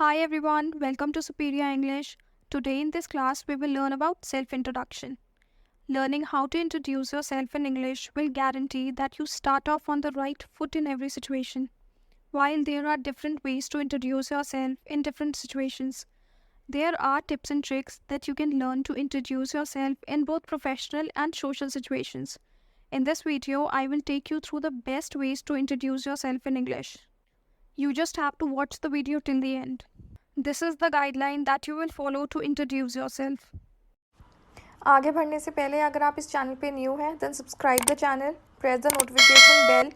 Hi everyone, welcome to Superior English. Today in this class we will learn about self-introduction. Learning how to introduce yourself in English will guarantee that you start off on the right foot in every situation. While there are different ways to introduce yourself in different situations, there are tips and tricks that you can learn to introduce yourself in both professional and social situations. In this video, I will take you through the best ways to introduce yourself in English. You just have to watch the video till the end. This is the guideline that you will follow to introduce yourself. आगे बढ़ने से पहले अगर आप इस channel पे new हैं then subscribe the channel, press the notification bell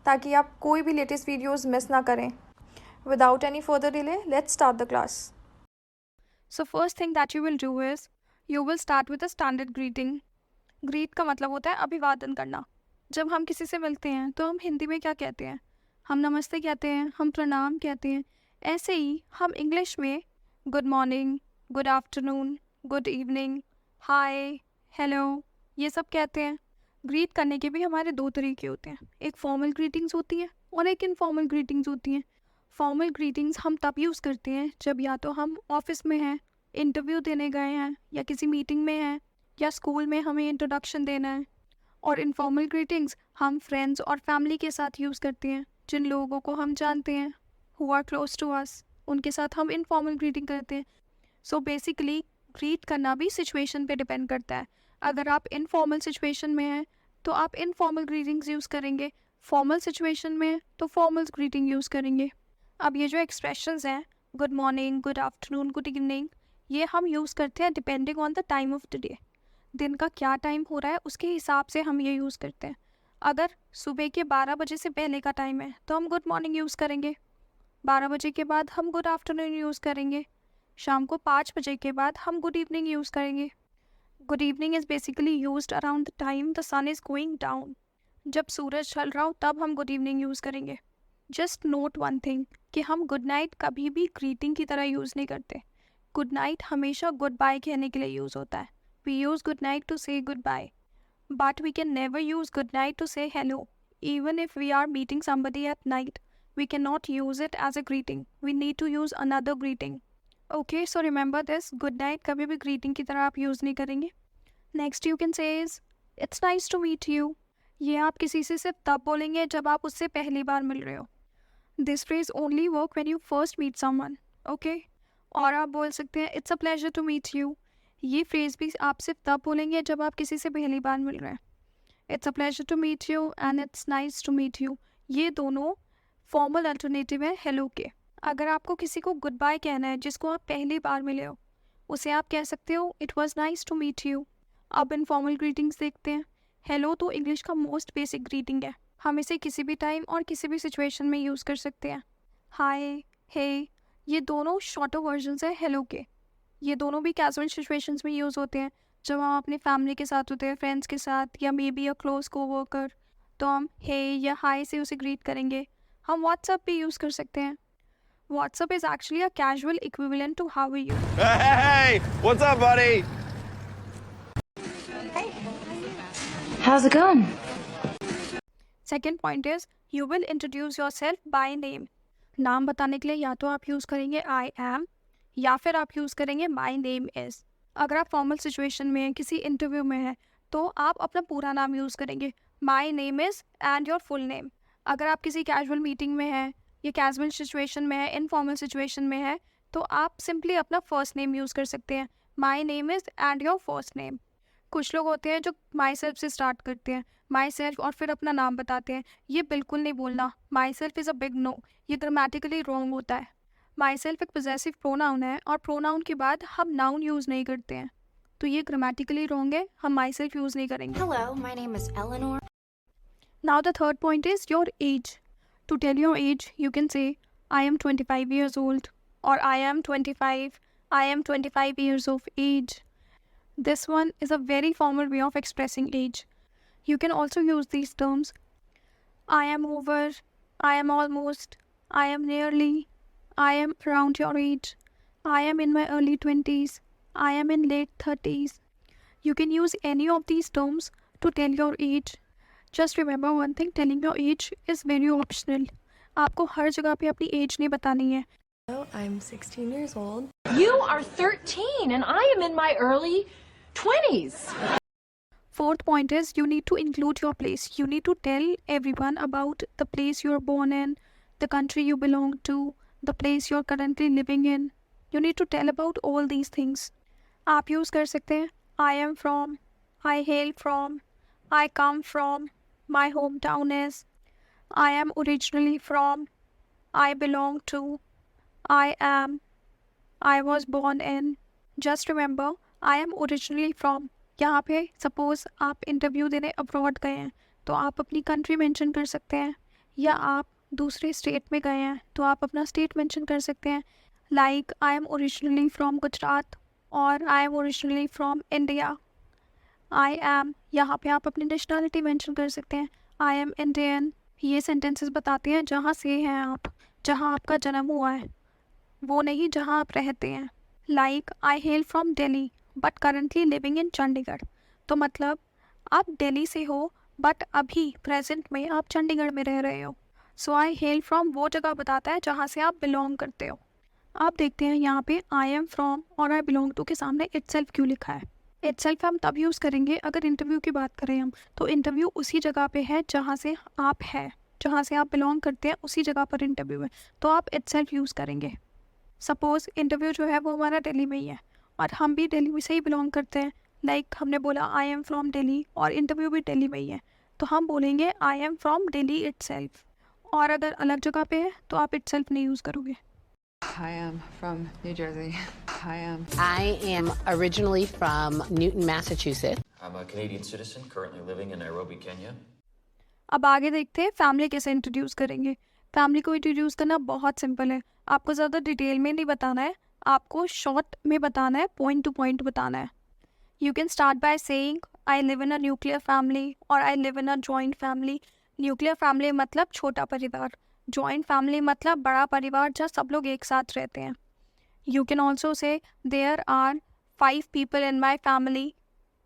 ताकि आप कोई भी लेटेस्ट वीडियोस मिस ना करें. Without any further delay, let's start the class. So first thing that you will do is you will start with a standard greeting. Greet का मतलब होता है अभिवादन करना. जब हम किसी से मिलते हैं तो हम हिंदी में क्या कहते हैं? हम नमस्ते कहते हैं, हम प्रणाम कहते हैं. ऐसे ही हम इंग्लिश में good morning, good afternoon, good evening, hi, hello ये सब कहते हैं. ग्रीट करने के भी हमारे दो तरीके होते हैं. एक फॉर्मल ग्रीटिंग्स होती हैं और एक इनफॉर्मल ग्रीटिंग्स होती हैं. फॉर्मल ग्रीटिंग्स हम तब यूज़ करते हैं जब या तो हम ऑफिस में हैं, इंटरव्यू देने गए हैं, या किसी मीटिंग में हैं, या स्कूल में हमें इंट्रोडक्शन देना है. और इनफॉर्मल ग्रीटिंग्स हम फ्रेंड्स और फैमिली के साथ यूज़ करते हैं. जिन लोगों को हम जानते हैं, who are close to us, उनके साथ हम इनफॉर्मल ग्रीटिंग करते हैं. सो बेसिकली ग्रीट करना भी सिचुएशन पे डिपेंड करता है. अगर आप इनफॉर्मल सिचुएशन में हैं तो आप इनफॉर्मल ग्रीटिंग्स यूज़ करेंगे. फॉर्मल सिचुएशन में तो फॉर्मल ग्रीटिंग यूज़ करेंगे. अब ये जो एक्सप्रेशंस हैं, good morning, good afternoon, good evening, ये हम यूज़ करते हैं depending on the time of the day. दिन का क्या टाइम हो रहा है उसके हिसाब से हम ये यूज़ करते हैं. अगर सुबह के 12 बजे से पहले का टाइम है तो हम गुड मॉर्निंग यूज़ करेंगे. 12 बजे के बाद हम गुड आफ्टरनून यूज़ करेंगे. शाम को 5 बजे के बाद हम गुड इवनिंग यूज़ करेंगे. Good evening is basically used around the time the sun is going down. जब सूरज ढल रहा हो तब हम गुड इवनिंग यूज़ करेंगे. जस्ट नोट वन थिंग कि हम गुड नाइट कभी भी ग्रीटिंग की तरह यूज़ नहीं करते. गुड नाइट हमेशा गुड बाय कहने के लिए यूज़ होता है. We use good night to से goodbye, but we can never use good night to say hello. Even if we are meeting somebody at night, we cannot use it as a greeting. We need to use another greeting. Okay, so remember this. Good night कभी भी greeting की तरह आप use नहीं करेंगे. Next you can say is, it's nice to meet you. ये आप किसी से सिर्फ तब बोलेंगे जब आप उससे पहली बार मिल रहे हो. This phrase only work when you first meet someone. Okay? और आप बोल सकते हैं it's a pleasure to meet you. ये फ्रेज़ भी आप सिर्फ तब बोलेंगे जब आप किसी से पहली बार मिल रहे हैं. It's a pleasure to meet you and it's nice to meet you, ये दोनों फॉर्मल अल्टरनेटिव है हेलो के. अगर आपको किसी को गुड बाय कहना है जिसको आप पहली बार मिले हो, उसे आप कह सकते हो it was nice to meet you. अब इनफॉर्मल ग्रीटिंग्स देखते हैं. हेलो तो इंग्लिश का मोस्ट बेसिक ग्रीटिंग है. हम इसे किसी भी टाइम और किसी भी सिचुएशन में यूज़ कर सकते हैं. हाय, हे, ये दोनों शॉर्टर वर्जन्स हैं हेलो के. ये दोनों भी कैजुअल सिचुएशंस में यूज़ होते हैं. जब हम अपनी फैमिली के साथ होते हैं, फ्रेंड्स के साथ, या may be a close co-worker, तो हम हे या हाय से उसे ग्रीट करेंगे. हम व्हाट्सएप भी यूज़ कर सकते हैं. WhatsApp is actually a casual equivalent to how are you. Hey, what's up, buddy? How's it going? Second point is you will introduce yourself by name. नाम बताने के लिए या तो आप यूज़ करेंगे आई एम या फिर आप यूज़ करेंगे माई नेम इज़. अगर आप फॉर्मल सिचुएशन में हैं, किसी इंटरव्यू में हैं, तो आप अपना पूरा नाम यूज़ करेंगे, माई name is and your full name. अगर आप किसी कैजुअल मीटिंग में हैं या कैजुअल सिचुएशन में है, इनफॉर्मल सिचुएशन में है, तो आप सिंपली अपना फर्स्ट नेम यूज़ कर सकते हैं, माई name is and your first name. कुछ लोग होते हैं जो माई सेल्फ से स्टार्ट करते हैं, माई सेल्फ और फिर अपना नाम बताते हैं. ये बिल्कुल नहीं बोलना. Myself is a big no. ये ग्रामेटिकली रॉन्ग होता है. माई सेल्फ एक पोजेसिव प्रोनाउन है और प्रोनाउन के बाद हम नाउन यूज़ नहीं करते हैं, तो ये ग्रामेटिकली रॉन्ग है. हम माई सेल्फ यूज़ नहीं करेंगे. Hello, my name is Eleanor. Now the third point is your age. To tell your age you can say I am 25 years old or I am 25, I am 25 years of age. This one is a very formal way of expressing age. You can also use these terms. I am over, I am almost, I am nearly, I am around your age, I am in my early 20s, I am in late 30s. You can use any of these terms to tell your age. Just remember one thing, telling your age is very optional. आपको हर जगह पे अपनी as नहीं बतानी है. I'm 16 years old. You are 13 and I am in my early 20s. Fourth point is you need to include your place. You need to tell everyone about the place you're born in, the country you belong to, the place you're currently living in. You need to tell about all these things. आप use कर सकते हैं I am from, I hail from, I come from, my hometown is, I am originally from, I belong to, I am, I was born in. Just remember, I am originally from. यहाँ पे suppose आप interview देने abroad गए हैं तो आप अपनी country mention कर सकते हैं, या आप दूसरे स्टेट में गए हैं तो आप अपना स्टेट मेंशन कर सकते हैं. Like I am originally from Gujarat और I am originally from India. I am, यहाँ पे आप अपनी नेशनलिटी मेंशन कर सकते हैं. I am Indian. ये सेंटेंसेस बताते हैं जहाँ से हैं आप, जहाँ आपका जन्म हुआ है, वो नहीं जहाँ आप रहते हैं. Like I hello from Delhi but currently living in Chandigarh. तो मतलब आप दिल्ली से हो बट अभी प्रेजेंट में आप चंडीगढ़ में रह रहे हो. सो आई हेल फ्रॉम वो जगह बताता है जहाँ से आप बिलोंग करते हो. आप देखते हैं यहाँ पे आई एम फ्रॉम और आई बिलोंग टू के सामने इटसेल्फ क्यों लिखा है. इटसेल्फ हम तब यूज़ करेंगे अगर इंटरव्यू की बात करें हम, तो इंटरव्यू उसी जगह पे है जहाँ से आप हैं, जहाँ से आप बिलोंग करते हैं उसी जगह पर इंटरव्यू है, तो आप इटसेल्फ यूज़ करेंगे. सपोज़ इंटरव्यू जो है वो हमारा दिल्ली में ही है और हम भी दिल्ली से ही बिलोंग करते हैं. लाइक हमने बोला आई एम फ्रॉम दिल्ली और इंटरव्यू भी दिल्ली में ही है, तो हम बोलेंगे आई एम फ्रॉम दिल्ली इटसेल्फ. और अगर अलग जगह पे है तो आप इटसेल्फ नहीं यूज़ करोगे. I am from New Jersey. I am originally from Newton, Massachusetts. I'm a Canadian citizen currently living in Nairobi, Kenya. अब आगे देखते हैं फैमिली कैसे इंट्रोड्यूस करेंगे. फैमिली को इंट्रोड्यूस करना बहुत सिंपल है. आपको ज़्यादा डिटेल में नहीं बताना है, आपको शॉर्ट में बताना है, पॉइंट टू पॉइंट बताना है. You can start by saying I live in a nuclear family और I live in a joint family. Nuclear family मतलब छोटा परिवार, जॉइंट फैमिली मतलब बड़ा परिवार जहाँ सब लोग एक साथ रहते हैं. You can also say there are 5 people in my family.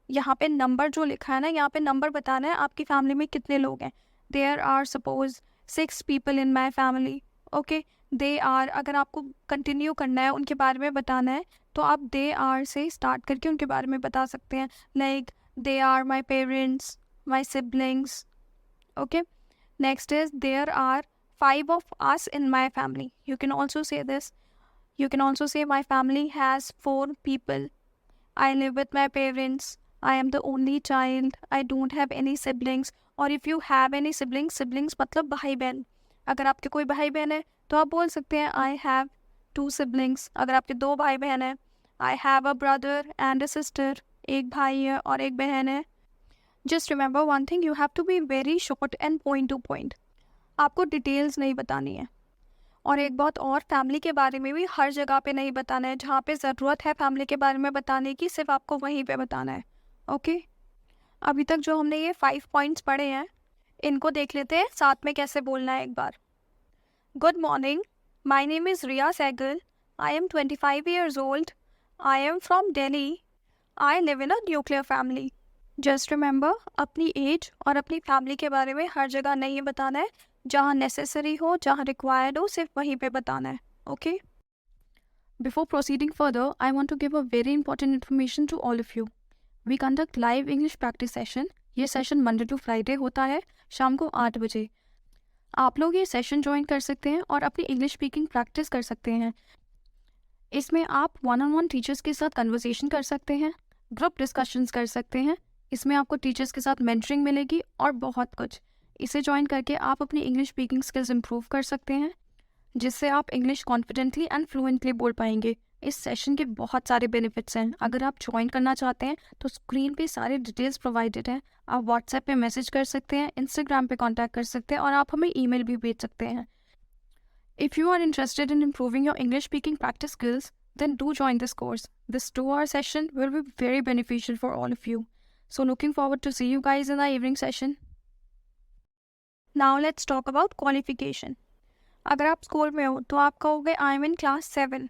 यहाँ पे नंबर जो लिखा है ना, यहाँ पे नंबर बताना है आपकी फैमिली में कितने लोग हैं. There are suppose 6 people in my family. Okay, they are अगर आपको कंटिन्यू करना है, उनके बारे में बताना है, तो आप दे आर से स्टार्ट करके उनके बारे में बता सकते हैं. Like they are my parents, my siblings. Okay, next is there are 5 of us in my family. You can also say this. You can also say my family has 4 people. I live with my parents. I am the only child. I don't have any siblings. और if you have any siblings, siblings मतलब भाई बहन. अगर आपके कोई भाई बहन है तो आप बोल सकते हैं I have 2 siblings. अगर आपके 2 भाई बहन है, I have a brother and a sister. एक भाई है और एक बहन है. Just remember one thing, you have to be very short and point to point. आपको डिटेल्स नहीं बतानी है. और एक बात और, फैमिली के बारे में भी हर जगह पे नहीं बताना है. जहाँ पे ज़रूरत है फैमिली के बारे में बताने की, सिर्फ आपको वहीं पे बताना है. ओके, अभी तक जो हमने ये 5 पॉइंट्स पढ़े हैं, इनको देख लेते हैं साथ में कैसे बोलना है एक बार. Good morning, my name is Riya Sehgal. I am 25 years old. I am from Delhi. I live in a nuclear family. Just remember, अपनी एज और अपनी फैमिली के बारे में हर जगह नहीं बताना है. जहाँ नेसेसरी हो, जहाँ रिक्वायर्ड हो, सिर्फ वहीं पे बताना है. Okay, before proceeding further, I want to give a very important information to all of you. We conduct live English practice session. ये सेशन मंडे टू फ्राइडे होता है शाम को 8 बजे. आप लोग ये सेशन ज्वाइन कर सकते हैं और अपनी इंग्लिश स्पीकिंग प्रैक्टिस कर सकते हैं. इसमें आप 1-on-1 टीचर्स के साथ कन्वर्सेशन कर सकते हैं, ग्रुप डिस्कशंस कर सकते हैं. इसमें आपको टीचर्स के साथ मेंटरिंग मिलेगी और बहुत कुछ. इसे ज्वाइन करके आप अपनी इंग्लिश स्पीकिंग स्किल्स इंप्रूव कर सकते हैं, जिससे आप इंग्लिश कॉन्फिडेंटली एंड फ्लुएंटली बोल पाएंगे. इस सेशन के बहुत सारे बेनिफिट्स हैं. अगर आप ज्वाइन करना चाहते हैं तो स्क्रीन पे सारे डिटेल्स प्रोवाइडेड हैं. आप व्हाट्सएप पे मैसेज कर सकते हैं, इंस्टाग्राम पे कांटेक्ट कर सकते हैं और आप हमें ईमेल भी भेज सकते हैं. If you are interested in improving your English speaking practice skills, then do join this course. This 2-hour session will be very beneficial for all of you. So looking forward to see you guys in the evening session. Now let's talk about qualification. अगर आप school में हो तो आप कहोगे I am in class 7.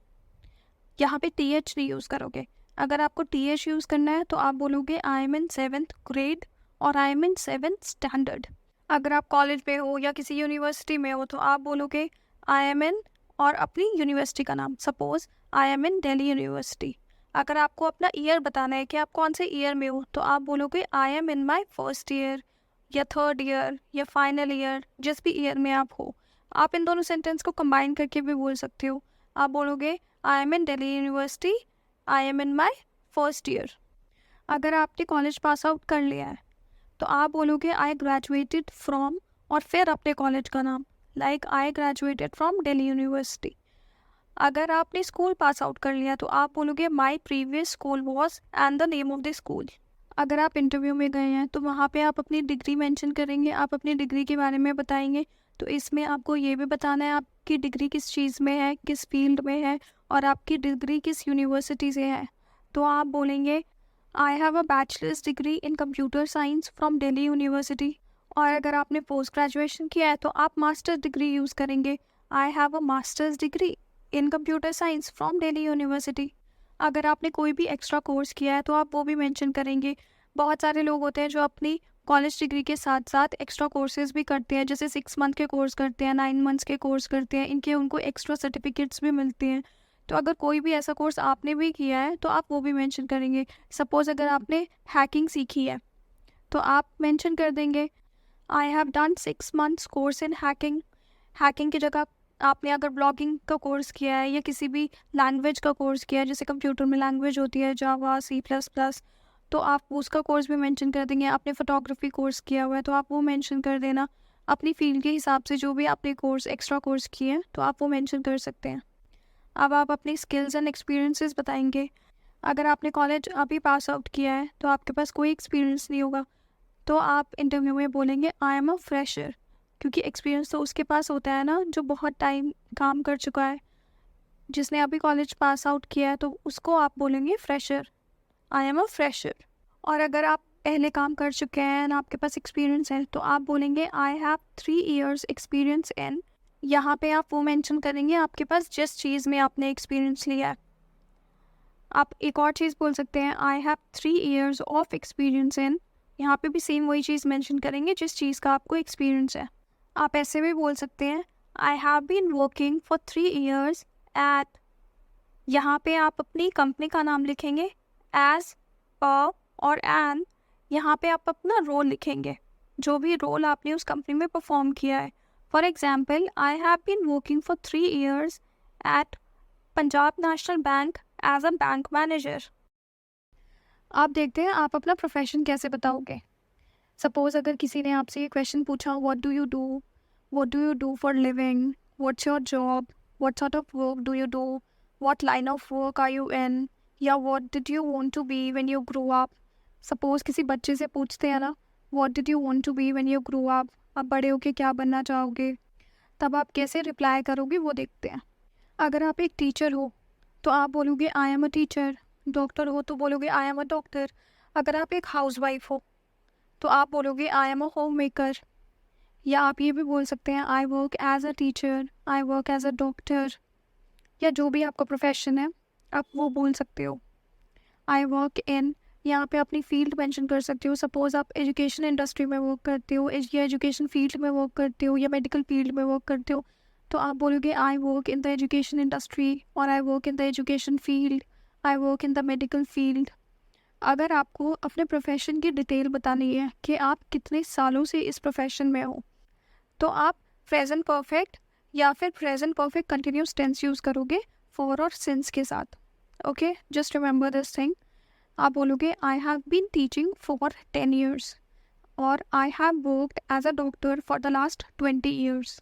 यहाँ पे TH नहीं यूज़ करोगे. अगर आपको TH यूज़ करना है तो आप बोलोगे I M in 7th grade और I M in 7th standard. अगर आप कॉलेज में हो या किसी यूनिवर्सिटी में हो तो आप बोलोगे आई एम इन और अपनी यूनिवर्सिटी का नाम। Suppose I M in Delhi university. अगर आपको अपना ईयर बताना है कि आप कौन से ईयर में हो, तो आप बोलोगे I M in my first year या थर्ड ईयर या फाइनल ईयर, जिस भी ईयर में आप हो। आप इन दोनों सेंटेंस को कंबाइन करके भी बोल सकते हो। आप बोलोगे I M in Delhi university, I am in my first year. अगर आपने कॉलेज पास आउट कर लिया है तो आप बोलोगे आई ग्रेजुएटेड फ्रॉम और फिर अपने कॉलेज का नाम, like I graduated from Delhi university. अगर आपने स्कूल पास आउट कर लिया तो आप बोलोगे my previous school was and the name of the school. अगर आप इंटरव्यू में गए हैं तो वहाँ पे आप अपनी डिग्री मेंशन करेंगे, आप अपनी डिग्री के बारे में बताएंगे। तो इसमें आपको ये भी बताना है आपकी डिग्री किस चीज़ में है, किस फील्ड में है, और आपकी डिग्री किस यूनिवर्सिटी से है। तो आप बोलेंगे I have a bachelors degree in computer science from Delhi university. और अगर आपने पोस्ट ग्रेजुएशन किया है तो आप मास्टर्स डिग्री यूज़ करेंगे, I have a masters degree in computer science from Delhi university. अगर आपने कोई भी एक्स्ट्रा कोर्स किया है तो आप वो भी मेंशन करेंगे। बहुत सारे लोग होते हैं जो अपनी कॉलेज डिग्री के साथ साथ एक्स्ट्रा कोर्सेज भी करते हैं, जैसे 6 मंथ के कोर्स करते हैं, 9 मंथ्स के कोर्स करते हैं, इनके उनको एक्स्ट्रा सर्टिफिकेट्स भी मिलते हैं। तो अगर कोई भी ऐसा कोर्स आपने भी किया है तो आप वो भी मेंशन करेंगे। सपोज़ अगर आपने हैकिंग सीखी है तो आप मेंशन कर देंगे I have done 6 months course in hacking. Hacking की जगह आपने अगर ब्लॉगिंग का कोर्स किया है या किसी भी लैंग्वेज का कोर्स किया है, जैसे कंप्यूटर में लैंग्वेज होती है जावा, C++, तो आप उसका कोर्स भी मेंशन कर देंगे। आपने फोटोग्राफी कोर्स किया हुआ है तो आप वो मेंशन कर देना। अपनी फील्ड के हिसाब से जो भी आपने कोर्स एक्स्ट्रा कोर्स किए हैं तो आप वो मेंशन कर सकते हैं। अब आप अपनी स्किल्स एंड एक्सपीरियंसेस बताएंगे। अगर आपने कॉलेज अभी पास आउट किया है तो आपके पास कोई एक्सपीरियंस नहीं होगा, तो आप इंटरव्यू में बोलेंगे आई एम अ फ्रेशर, क्योंकि एक्सपीरियंस तो उसके पास होता है ना जो बहुत टाइम काम कर चुका है। जिसने अभी कॉलेज पास आउट किया है तो उसको आप बोलेंगे fresher, I am a fresher. और अगर आप पहले काम कर चुके हैं और आपके पास एक्सपीरियंस है तो आप बोलेंगे I have 3 years experience in. यहाँ पे आप वो मेंशन करेंगे आपके पास जिस चीज़ में आपने एक्सपीरियंस लिया है। आप एक और चीज़ बोल सकते हैं I have 3 years of experience in. यहाँ पे भी सेम वही चीज़ मेंशन करेंगे जिस चीज़ का आपको एक्सपीरियंस है। आप ऐसे भी बोल सकते हैं I have been working for 3 years at. यहाँ पे आप अपनी कंपनी का नाम लिखेंगे एज, अ और एन। यहाँ पे आप अपना रोल लिखेंगे, जो भी रोल आपने उस कंपनी में परफॉर्म किया है। For example I have been working for 3 years at Punjab National Bank as a bank manager. आप देखते हैं आप अपना प्रोफेशन कैसे बताओगे। सपोज़ अगर किसी ने आपसे ये क्वेश्चन पूछा what do you do for living, what's your job, what sort of work do you do, what line of work are you in, या what did you want to be when you grow up. Suppose किसी बच्चे से पूछते हैं ना what did you want to be when you grow up, आप बड़े होके क्या बनना चाहोगे, तब आप कैसे रिप्लाई करोगे वो देखते हैं। अगर आप एक टीचर हो तो आप बोलोगे I am a teacher. Doctor हो तो बोलोगे आई एम अ डॉक्टर। अगर आप एक हाउसवाइफ हो तो आप बोलोगे I am a homemaker. या आप ये भी बोल सकते हैं I work as a teacher, I work as a doctor, या जो भी आपका प्रोफेशन है आप वो बोल सकते हो। आई वर्क इन, यहाँ पे अपनी फील्ड मेंशन कर सकते हो। सपोज़ आप एजुकेशन इंडस्ट्री में वर्क करते हो या एजुकेशन फील्ड में वर्क करते हो या मेडिकल फील्ड में वर्क करते हो तो आप बोलोगे I work in the education industry, और I work in the education field, I work in the medical field. अगर आपको अपने प्रोफेशन की डिटेल बतानी है कि आप कितने सालों से इस प्रोफेशन में हो तो आप प्रेजेंट परफेक्ट या फिर present perfect continuous tense use करोगे फॉर और सिंस के साथ। Okay, just remember this thing. आप बोलोगे I have been teaching for 10 years और I have worked as a doctor for the last 20 years।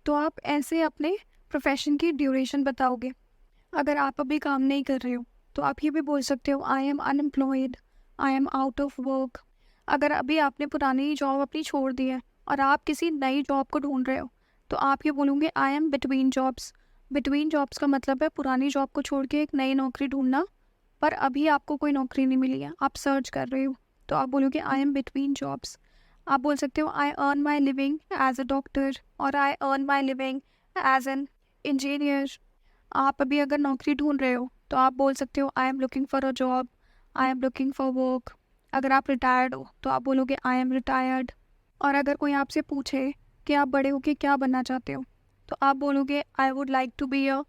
तो आप ऐसे अपने प्रोफेशन की ड्यूरेशन बताओगे। अगर आप अभी काम नहीं कर रहे हो तो आप ये भी बोल सकते हो I M unemployed, I am out of work. अगर अभी आपने पुरानी जॉब अपनी छोड़ दी है और आप किसी नई जॉब को ढूंढ रहे हो तो आप ये बोलोगे I M between jobs. Between jobs का मतलब है पुरानी जॉब को छोड़ के एक नई नौकरी ढूंढना, पर अभी आपको कोई नौकरी नहीं मिली है, आप सर्च कर रहे हो तो आप बोलोगे आई एम बिटवीन जॉब्स। आप बोल सकते हो I earn my living as a doctor और I earn my living as an engineer. आप अभी अगर नौकरी ढूंढ रहे हो तो आप बोल सकते हो I am looking for a job, I am looking for work. अगर आप रिटायर्ड हो तो आप बोलोगे आई एम रिटायर्ड। और अगर कोई आपसे पूछे कि आप बड़े होके क्या बनना चाहते हो तो आप बोलोगे I would like to be a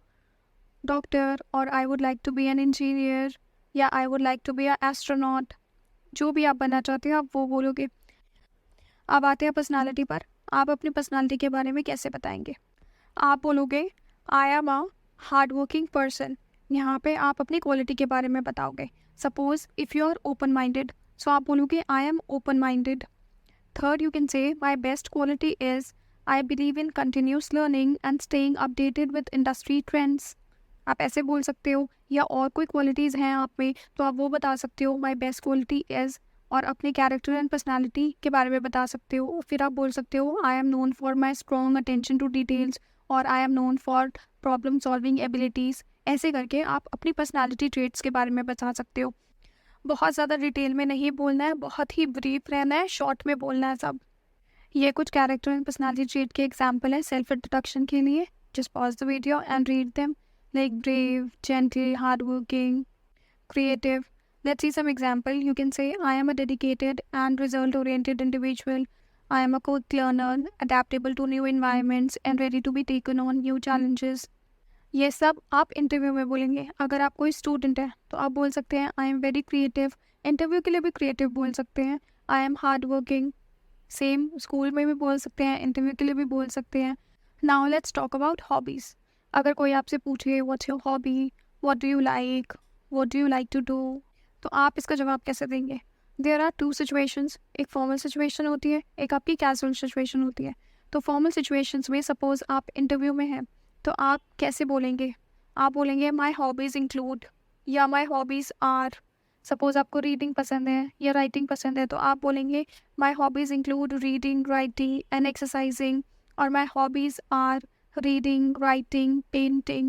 doctor, और I would like to be an engineer, या I would like to be a astronaut. जो भी आप बनना चाहते हो आप वो बोलोगे। अब आते हैं पर्सनालिटी पर। आप अपनी पर्सनालिटी के बारे में कैसे बताएंगे? आप बोलोगे I am a hard working person. यहाँ पे आप अपनी क्वालिटी के बारे में बताओगे। Suppose if you are open minded, so आप बोलोगे I am open minded. Third, you can say my best quality is I believe in continuous learning and staying updated with industry trends. आप ऐसे बोल सकते हो। या और कोई क्वालिटीज़ हैं आप में तो आप वो बता सकते हो, माई बेस्ट क्वालिटी इज़, और अपने कैरेक्टर एंड पर्सनालिटी के बारे में बता सकते हो। फिर आप बोल सकते हो I am known for my strong attention to details, और I am known for problem solving abilities. ऐसे करके आप अपनी पर्सनालिटी ट्रेट्स के बारे में बता सकते हो। बहुत ज़्यादा डिटेल में नहीं बोलना है, बहुत ही ब्रीफ रहना है, शॉर्ट में बोलना है सब। ये कुछ कैरेक्टर एंड पर्सनालिटी ट्रेट के एग्जाम्पल है सेल्फ इंट्रोडक्शन के लिए। Just pause the video and read them, like brave, gentle, hardworking, creative. Let's see some example. You can say, I am a dedicated and result-oriented individual. I am a quick learner, adaptable to new environments, and ready to be taken on new challenges. ये सब आप interview में बोलेंगे। अगर आप कोई student है तो आप बोल सकते हैं I am very creative. Interview के लिए भी क्रिएटिव बोल सकते हैं। I am hard working, same school में भी बोल सकते हैं, इंटरव्यू के लिए भी बोल सकते हैं। Now let's talk about hobbies. अगर कोई आपसे पूछे what's your hobby, what do you like, what do you like to do, तो आप इसका जवाब कैसे देंगे? देयर आर टू सिचुएशंस, एक फॉर्मल सिचुएशन होती है, एक आपकी कैजुअल सिचुएशन होती है। तो फॉर्मल सिचुएशंस में सपोज आप इंटरव्यू में हैं तो आप कैसे बोलेंगे? आप बोलेंगे माई हॉबीज़ इंक्लूड, या माई हॉबीज़ आर। सपोज आपको रीडिंग पसंद है या राइटिंग पसंद है तो आप बोलेंगे my hobbies include reading, writing and exercising, और my hobbies are reading, writing, painting.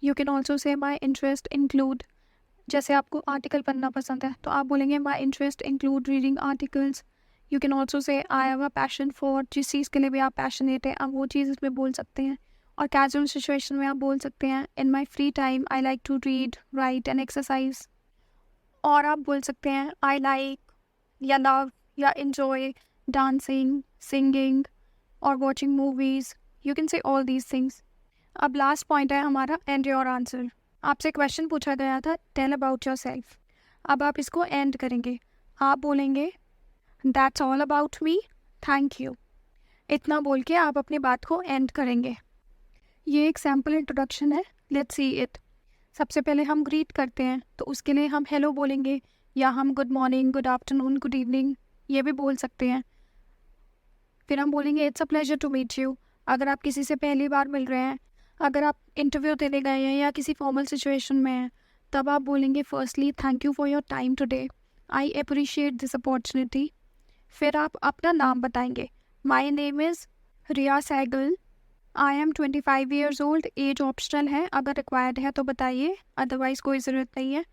You can also say my interest include, जैसे आपको आर्टिकल पढ़ना पसंद है तो आप बोलेंगे my interest include reading articles. You can also say I have a passion for, जिस चीज़ के लिए भी आप पैशनेट हैं आप वो चीज़ इसमें बोल सकते हैं। और कैजुअल सिचुएशन में आप बोल सकते हैं in my free time I like to read, write and exercise. और आप बोल सकते हैं I like या love या enjoy dancing, singing और watching movies. You can say all these things. अब लास्ट पॉइंट है हमारा एंड योर आंसर। आपसे क्वेश्चन पूछा गया था टेल अबाउट योर सेल्फ। अब आप इसको एंड करेंगे। आप बोलेंगे that's all about me, thank you. इतना बोल के आप अपनी बात को एंड करेंगे। ये एक सैम्पल इंट्रोडक्शन है, लेट्स सी इट। सबसे पहले हम ग्रीट करते हैं तो उसके लिए हम हेलो बोलेंगे, या हम good morning, good afternoon, good evening ये भी बोल सकते हैं। फिर हम बोलेंगे it's a pleasure to meet you, अगर आप किसी से पहली बार मिल रहे हैं। अगर आप इंटरव्यू देने गए हैं या किसी फॉर्मल सिचुएशन में हैं तब आप बोलेंगे firstly thank you for your time today, I appreciate this opportunity. फिर आप अपना नाम बताएंगे, my name is Riya Sehgal, I am 25 years old, as optional है, अगर रिक्वायर्ड है तो बताइए, अदरवाइज़ कोई ज़रूरत नहीं है।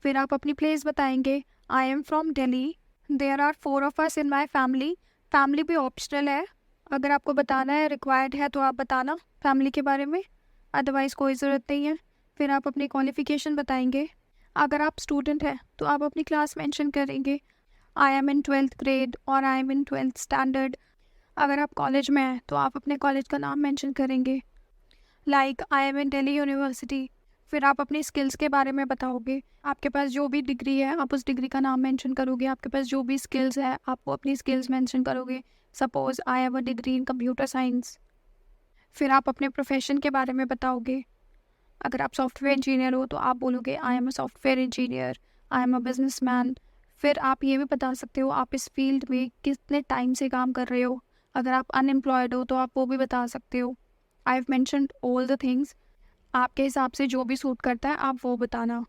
फिर आप अपनी प्लेस बताएंगे, I am from Delhi, there are 4 of us in my family. Family भी ऑप्शनल है, अगर आपको बताना है, रिक्वायर्ड है तो आप बताना फैमिली के बारे में, अदरवाइज़ कोई ज़रूरत नहीं है। फिर आप अपनी क्वालिफ़िकेशन बताएंगे। अगर आप स्टूडेंट हैं तो आप अपनी क्लास मेंशन करेंगे, I am in 12th grade और I M in 12th standard. अगर आप कॉलेज में हैं तो आप अपने कॉलेज का नाम मेंशन करेंगे, like I M in Delhi university. फिर आप अपनी स्किल्स के बारे में बताओगे, आपके पास जो भी डिग्री है आप उस डिग्री का नाम मेंशन करोगे। आपके पास जो भी स्किल्स है आप वो अपनी स्किल्स मेंशन करोगे। Suppose I have a degree in computer science. फिर आप अपने प्रोफेशन के बारे में बताओगे। अगर आप सॉफ्टवेयर इंजीनियर हो तो आप बोलोगे I am a software engineer, I am a businessman. फिर आप ये भी बता सकते हो आप इस फील्ड में कितने टाइम से काम कर रहे हो। अगर आप अनएम्प्लॉयड हो तो आप वो भी बता सकते हो। I have mentioned all the things, आपके हिसाब से जो भी सूट करता है आप वो बताना।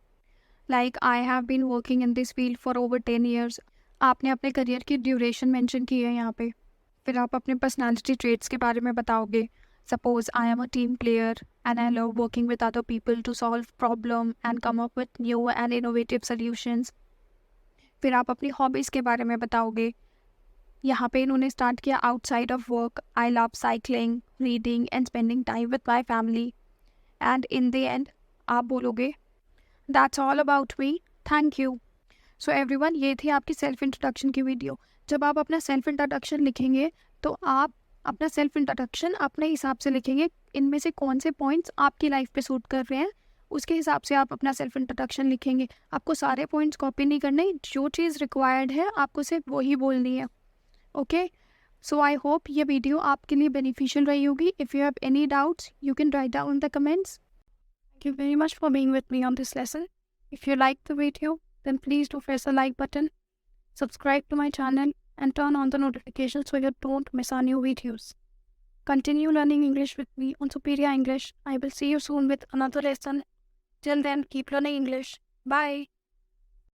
Like I have been working in this field for over 10 years। आपने अपने करियर की ड्यूरेशन मेंशन की है यहाँ पे। फिर आप अपने पर्सनालिटी ट्रेट्स के बारे में बताओगे। Suppose I am a team player and I love working with other people to solve problem and come up with new and innovative solutions. फिर आप अपनी हॉबीज़ के बारे में बताओगे। यहाँ पे इन्होंने स्टार्ट किया outside of work, I love cycling, reading and spending time with my family. And in the end आप बोलोगे that's all about me, thank you. So everyone, ये थी आपकी सेल्फ इंट्रोडक्शन की वीडियो। जब आप अपना सेल्फ इंट्रोडक्शन लिखेंगे तो आप अपना सेल्फ इंट्रोडक्शन अपने हिसाब से लिखेंगे, इनमें से कौन से पॉइंट्स आपकी लाइफ पे सूट कर रहे हैं उसके हिसाब से आप अपना सेल्फ इंट्रोडक्शन लिखेंगे। आपको सारे पॉइंट्स कॉपी नहीं करने, जो चीज़ रिक्वायर्ड है आपको सिर्फ वही बोलनी है। ओके, सो आई होप ये वीडियो आपके लिए बेनिफिशियल रही होगी। If you have any doubts you can write down in the comments. Thank you very much for being with me on this lesson. If you liked the video, then please do press the like button, subscribe to my channel, and turn on the notifications so you don't miss our new videos. Continue learning English with me on Superior English. I will see you soon with another lesson. Till then, keep learning English. Bye.